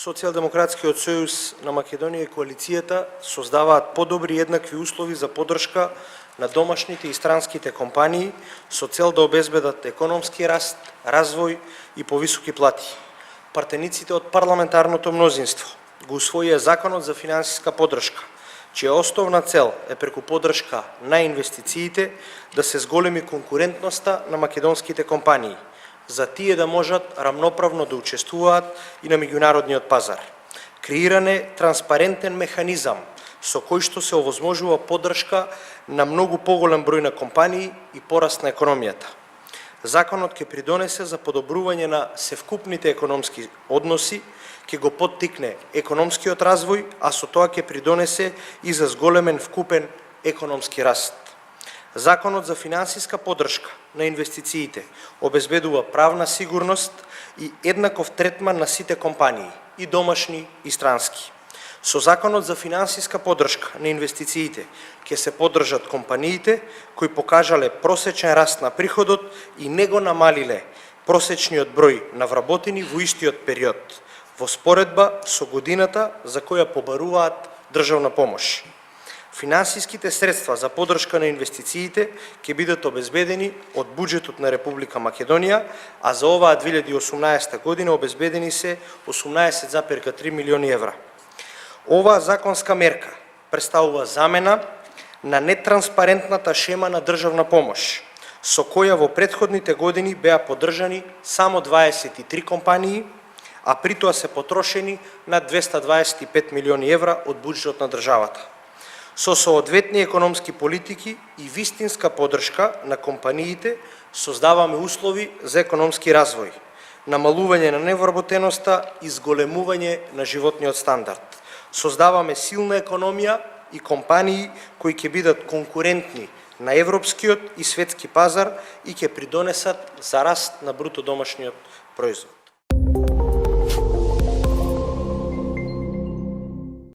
Социјалдемократскиот сојуз на Македонија и коалицијата создаваат подобри и еднакви услови за поддршка на домашните и странските компании со цел да обезбедат економски раст, развој и повисоки плати. Партениците од парламентарното мнозинство го усвоија Законот за финансиска поддршка, чија основна цел е преку поддршка на инвестициите да се зголеми конкурентноста на македонските компании, за тие да можат рамноправно да учествуваат и на меѓународниот пазар. Креиране транспарентен механизам со кој што се овозможува поддршка на многу поголем број на компании и пораст на економијата. Законот ќе придонесе за подобрување на севкупните економски односи, ќе го поттикне економскиот развој, а со тоа ќе придонесе и за зголемен вкупен економски раст. Законот за финансиска поддршка на инвестициите обезбедува правна сигурност и еднаков третман на сите компании, и домашни и странски. Со Законот за финансиска поддршка на инвестициите ќе се поддржат компаниите кои покажале просечен раст на приходот и не го намалиле просечниот број на вработени во истиот период, во споредба со годината за која побаруваат државна помош. Финансиските средства за поддршка на инвестициите ќе бидат обезбедени од буџетот на Република Македонија, а за оваа 2018 година обезбедени се 18,3 милиони евра. Оваа законска мерка представува замена на нетранспарентната шема на државна помош, со која во претходните години беа поддржани само 23 компании, а при тоа се потрошени над 225 милиони евра од буџетот на државата. Со соодветни економски политики и вистинска поддршка на компаниите создаваме услови за економски развој, намалување на невработеноста и зголемување на животниот стандард. Создаваме силна економија и компании кои ќе бидат конкурентни на европскиот и светски пазар и ќе придонесат за раст на бруто домашниот производ.